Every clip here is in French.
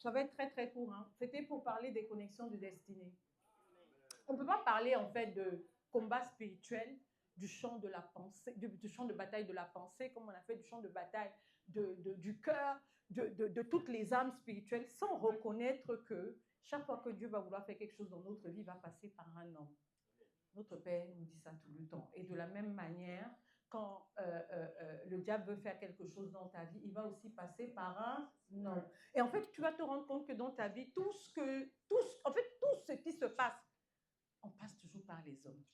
Ça va être très, très court. Hein. C'était pour parler des connexions de destinée. On ne peut pas parler, en fait, de combat spirituel, du champ de la pensée, du champ de bataille de la pensée, comme on a fait du champ de bataille du cœur, de toutes les âmes spirituelles, sans reconnaître que chaque fois que Dieu va vouloir faire quelque chose dans notre vie, il va passer par un homme. Notre Père nous dit ça tout le temps. Et de la même manière, quand le diable veut faire quelque chose dans ta vie, il va aussi passer par un homme. Et en fait, tu vas te rendre compte que dans ta vie, tout ce qui se passe, on passe toujours par les hommes.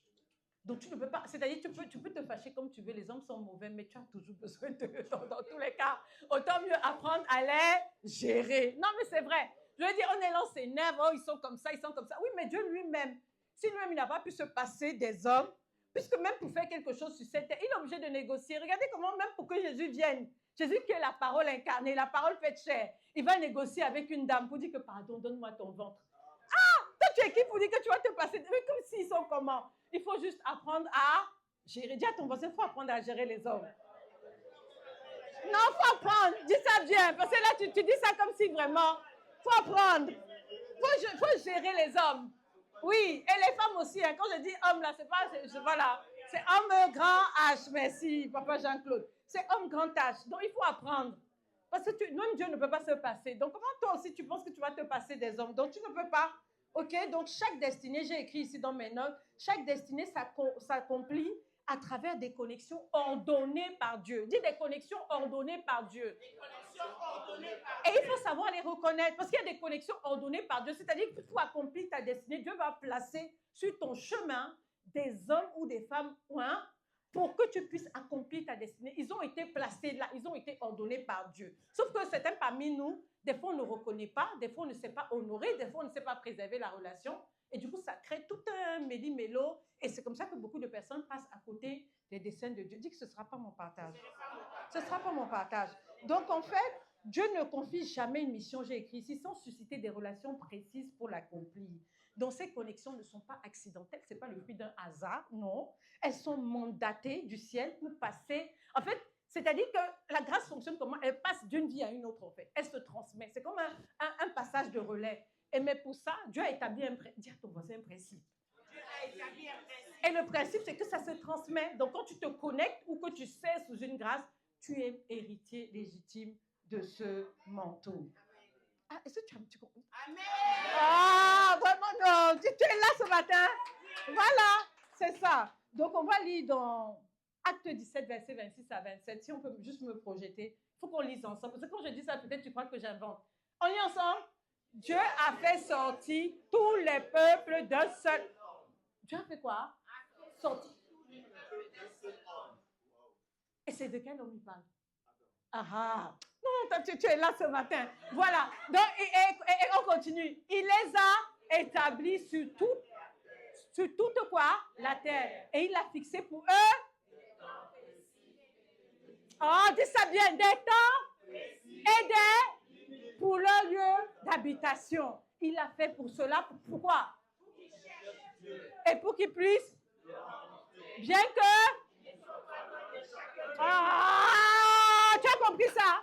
Donc, tu ne peux pas, c'est-à-dire, tu peux te fâcher comme tu veux, les hommes sont mauvais, mais tu as toujours besoin dans tous les cas, autant mieux apprendre à les gérer. Non, mais c'est vrai. Je veux dire, on est là, on s'énerve, oh, ils sont comme ça. Oui, mais Dieu lui-même, si lui-même, il n'a pas pu se passer des hommes, puisque même pour faire quelque chose sur cette terre, il est obligé de négocier. Regardez comment, même pour que Jésus vienne, Jésus qui est la parole incarnée, la parole faite chair, il va négocier avec une dame pour dire que, pardon, donne-moi ton ventre. Toi, tu es qui pour dire que tu vas te passer? Mais comme s'ils sont comment? Il faut juste apprendre à gérer. Dis à ton voisin, il faut apprendre à gérer les hommes. Non, il faut apprendre. Dis ça bien. Parce que là, tu dis ça comme si vraiment... Il faut apprendre. Il faut gérer les hommes. Oui, et les femmes aussi. Hein. Quand je dis homme, là, c'est pas... Voilà. C'est homme grand H. Merci, papa Jean-Claude. C'est homme grand H. Donc, il faut apprendre. Parce que même Dieu ne peut pas se passer. Donc, comment toi aussi, tu penses que tu vas te passer des hommes? Donc, tu ne peux pas. OK? Donc, chaque destinée, j'ai écrit ici dans mes notes, chaque destinée s'accomplit à travers des connexions ordonnées par Dieu. Dis des connexions ordonnées par Dieu. Des connexions ordonnées par Dieu. Et il faut savoir les reconnaître. Parce qu'il y a des connexions ordonnées par Dieu. C'est-à-dire que pour accomplir ta destinée, Dieu va placer sur ton chemin des hommes ou des femmes pour que tu puisses accomplir ta destinée. Ils ont été placés là, ils ont été ordonnés par Dieu. Sauf que certains parmi nous, des fois on ne reconnaît pas, des fois on ne sait pas honorer, des fois on ne sait pas préserver la relation. Et du coup, ça crée tout un méli-mélo. Et c'est comme ça que beaucoup de personnes passent à côté des desseins de Dieu. Dis que ce ne sera pas mon partage. Ce ne sera pas mon partage. Donc en fait, Dieu ne confie jamais une mission, j'ai écrit ici, sans susciter des relations précises pour l'accomplir. Donc ces connexions ne sont pas accidentelles, ce n'est pas le fruit d'un hasard, non. Elles sont mandatées du ciel pour passer. En fait, c'est-à-dire que la grâce fonctionne comment? Elle passe d'une vie à une autre, en fait. Elle se transmet. C'est comme un passage de relais. Et mais pour ça, Dieu a établi un principe. Dis à ton voisin un principe. Dieu a établi un principe. Et le principe, c'est que ça se transmet. Donc quand tu te connectes ou que tu sais sous une grâce, tu es héritier légitime de ce manteau. Ah, est-ce que tu as un petit coup? Amen. Ah, vraiment non. Tu es là ce matin. Voilà, c'est ça. Donc, on va lire dans Acte 17, verset 26 à 27. Si on peut juste me projeter, il faut qu'on lise ensemble. Parce que quand je dis ça, peut-être tu crois que j'invente. On lit ensemble. Dieu a fait sortir tous les peuples d'un seul. Dieu a fait quoi? Sortir. Et c'est de quel homme il parle? Ah, non, tu es là ce matin. Voilà. Donc, et on continue. Il les a établis sur toute quoi? La terre. Et il l'a fixé pour eux. Oh, dis ça bien. Des temps et pour leur lieu d'habitation. Il l'a fait pour cela. Pourquoi? Et pour qu'ils puissent. Bien que. Ah, tu as compris ça?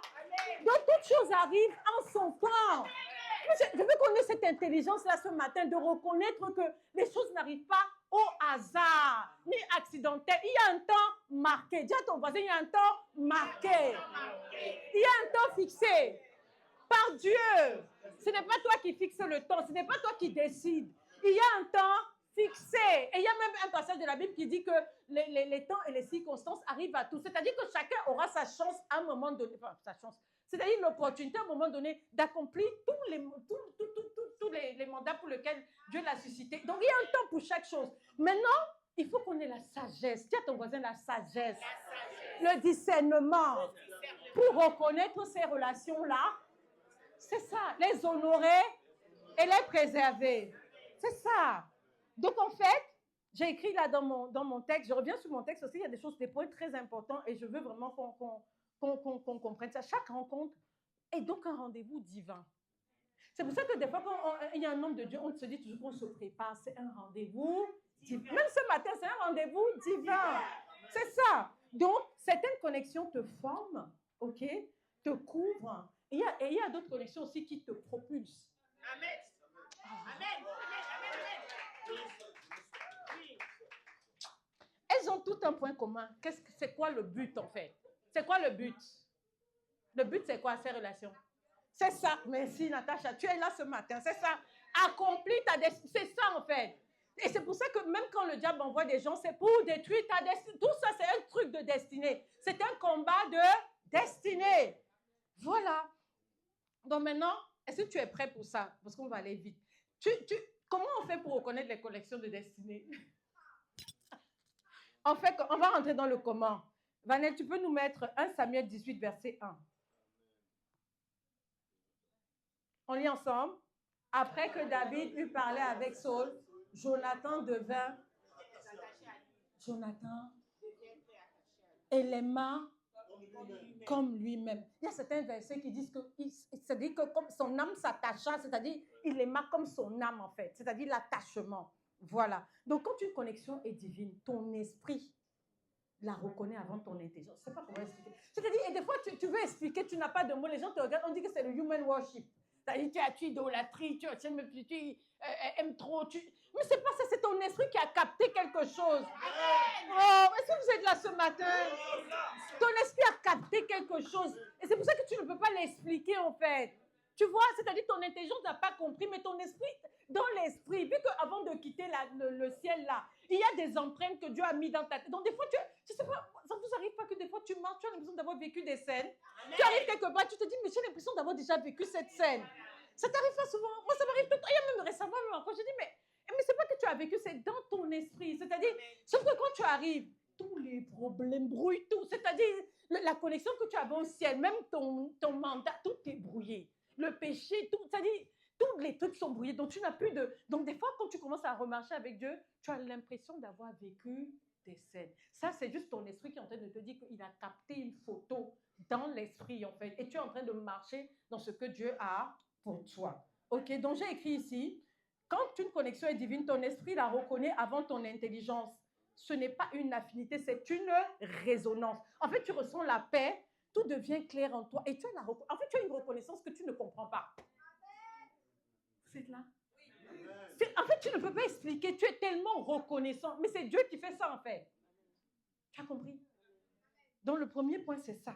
Donc, toute chose arrive en son temps. Je veux qu'on ait cette intelligence-là ce matin de reconnaître que les choses n'arrivent pas au hasard, ni accidentelles. Il y a un temps marqué. Dis à ton voisin, il y a un temps marqué. Il y a un temps fixé par Dieu. Ce n'est pas toi qui fixes le temps. Ce n'est pas toi qui décides. Il y a un temps fixé. Et il y a même un passage de la Bible qui dit que les temps et les circonstances arrivent à tous. C'est-à-dire que chacun aura sa chance à un moment donné. Enfin, sa chance. C'est-à-dire l'opportunité à un moment donné d'accomplir tous les mandats pour lesquels Dieu l'a suscité. Donc, il y a un temps pour chaque chose. Maintenant, il faut qu'on ait la sagesse. Dis à ton voisin la sagesse. Le discernement. Pour reconnaître ces relations-là. C'est ça. Les honorer et les préserver. C'est ça. Donc, en fait, j'ai écrit là dans mon texte, je reviens sur mon texte aussi, il y a des points très importants et je veux vraiment qu'on comprenne ça. Chaque rencontre est donc un rendez-vous divin. C'est pour ça que des fois, quand il y a un homme de Dieu, on se dit toujours qu'on se prépare. C'est un rendez-vous divin. Même ce matin, c'est un rendez-vous divin. C'est ça. Donc, certaines connexions te forment, ok, te couvrent Et il y a d'autres connexions aussi qui te propulsent. Amen. Amen. Elles ont tout un point commun. C'est quoi le but en fait? C'est quoi le but? Le but, c'est quoi ces relations? C'est ça. Merci Natacha, tu es là ce matin. C'est ça. Accomplis ta destinée. C'est ça en fait. Et c'est pour ça que même quand le diable envoie des gens, c'est pour détruire ta destinée. Tout ça, c'est un truc de destinée. C'est un combat de destinée. Voilà. Donc maintenant, est-ce que tu es prêt pour ça? Parce qu'on va aller vite. Comment on fait pour reconnaître les collections de destinée? En fait, on va rentrer dans le comment. Vanel, tu peux nous mettre 1 Samuel 18, verset 1. On lit ensemble. Après que David eut parlé avec Saul, Jonathan devint. Jonathan l'aima comme lui-même. Il y a certains versets qui disent que, c'est-à-dire que comme son âme s'attacha, c'est-à-dire il aima comme son âme en fait, c'est-à-dire l'attachement. Voilà. Donc quand une connexion est divine, ton esprit la reconnaît avant ton intelligence. Je ne sais pas comment expliquer. C'est-à-dire, et des fois tu veux expliquer, tu n'as pas de mots, les gens te regardent, on dit que c'est le human worship. C'est-à-dire tu idolâtries, tu aimes trop, mais c'est pas ça, c'est ton esprit qui a capté quelque chose. Oh, est-ce que vous êtes là ce matin? Ton esprit a capté quelque chose. Et c'est pour ça que tu ne peux pas l'expliquer en fait. Tu vois, c'est-à-dire ton intelligence n'a pas compris, mais ton esprit, dans l'esprit, vu qu'avant de quitter le ciel là, il y a des empreintes que Dieu a mis dans ta tête. Donc des fois, tu sais pas, ça ne vous arrive pas que des fois tu marches, tu as l'impression d'avoir vécu des scènes. Tu arrives quelque part, tu te dis, mais j'ai l'impression d'avoir déjà vécu cette scène. Ça t'arrive pas souvent. Moi, ça m'arrive tout. Il y a même récemment, même encore, je dis, mais c'est pas que tu as vécu, c'est dans ton esprit. C'est-à-dire, sauf que quand tu arrives, tous les problèmes brouillent tout. C'est-à-dire, la connexion que tu avais au ciel, même ton mandat, tout est brouillé. Le péché, tout, c'est-à-dire, tous les trucs sont brouillés. Donc, tu n'as plus de. Donc, des fois, quand tu commences à remarcher avec Dieu, tu as l'impression d'avoir vécu des scènes. Ça, c'est juste ton esprit qui est en train de te dire qu'il a capté une photo dans l'esprit, en fait. Et tu es en train de marcher dans ce que Dieu a pour toi. OK, donc j'ai écrit ici, quand une connexion est divine, ton esprit la reconnaît avant ton intelligence. Ce n'est pas une affinité, c'est une résonance. En fait, tu ressens la paix, tout devient clair en toi. Et tu as en fait, tu as une reconnaissance que tu ne comprends pas. Vous êtes là? En fait, tu ne peux pas expliquer, tu es tellement reconnaissant. Mais c'est Dieu qui fait ça, en fait. Tu as compris? Donc, le premier point, c'est ça.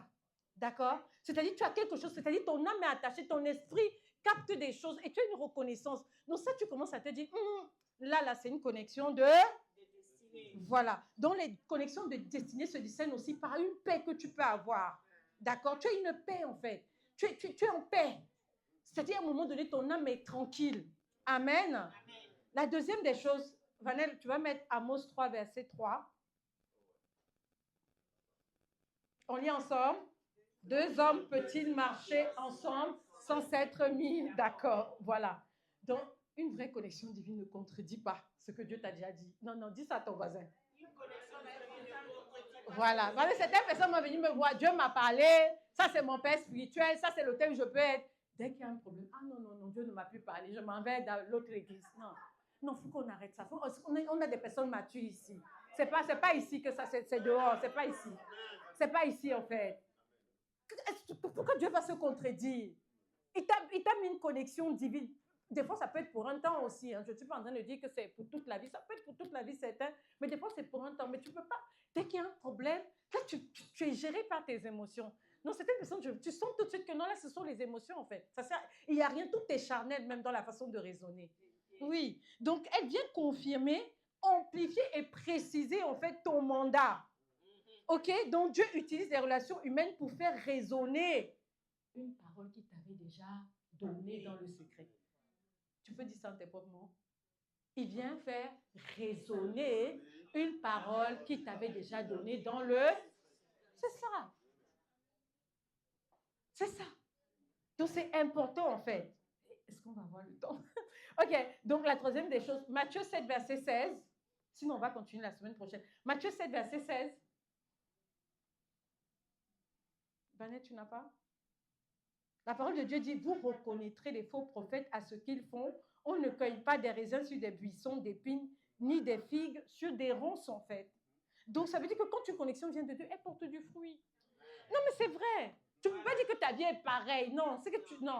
D'accord? C'est-à-dire, tu as quelque chose, c'est-à-dire, ton âme est attachée, ton esprit capte des choses et tu as une reconnaissance. Donc, ça, tu commences à te dire, là, c'est une connexion de destinée. Voilà. Donc, les connexions de destinée se discernent aussi par une paix que tu peux avoir. D'accord? Tu as une paix, en fait. Tu es en paix. C'est-à-dire, à un moment donné, ton âme est tranquille. Amen. Amen. La deuxième des choses, Vanel, tu vas mettre Amos 3, verset 3. On lit ensemble. 2 hommes peuvent-ils marcher ensemble sans s'être mis d'accord? Voilà. Donc, une vraie connexion divine ne contredit pas ce que Dieu t'a déjà dit. Non, dis ça à ton voisin. Voilà. Certaines personnes m'ont venu me voir. Dieu m'a parlé. Ça, c'est mon père spirituel. Ça, c'est l'autel où je peux être. Dès qu'il y a un problème, non, Dieu ne m'a plus parlé. Je m'en vais dans l'autre église. Non, il faut qu'on arrête ça. On a des personnes matures ici. C'est pas ici que ça, c'est dehors. C'est pas ici. C'est pas ici, en fait. Pourquoi Dieu va se contredire? Il t'a mis une connexion divine. Des fois, ça peut être pour un temps aussi. Hein. Je ne suis pas en train de dire que c'est pour toute la vie. Ça peut être pour toute la vie, certain. Mais des fois, c'est pour un temps. Mais tu ne peux pas. Dès qu'il y a un problème, là, tu es géré par tes émotions. Non, certaines personnes, tu sens tout de suite que non, là, ce sont les émotions, en fait. Il n'y a rien, tout est charnel, même dans la façon de raisonner. Oui. Donc, elle vient confirmer, amplifier et préciser, en fait, ton mandat. OK? Donc, Dieu utilise les relations humaines pour faire résonner une parole qui t'avait déjà donnée dans le secret. Tu peux dire ça en tes propres mots? Il vient faire résonner une parole qui t'avait déjà donnée dans le... C'est ça. C'est ça. Donc, c'est important, en fait. Est-ce qu'on va avoir le temps? OK. Donc, la troisième des choses, Matthieu 7, verset 16. Sinon, on va continuer la semaine prochaine. Matthieu 7, verset 16. Vanette, tu n'as pas? La parole de Dieu dit, vous reconnaîtrez les faux prophètes à ce qu'ils font. On ne cueille pas des raisins sur des buissons, d'épines, ni des figues sur des ronces, en fait. Donc, ça veut dire que quand une connexion vient de Dieu, elle porte du fruit. Non, mais c'est vrai. Tu ne peux pas dire que ta vie est pareille. Non, c'est que tu... Non.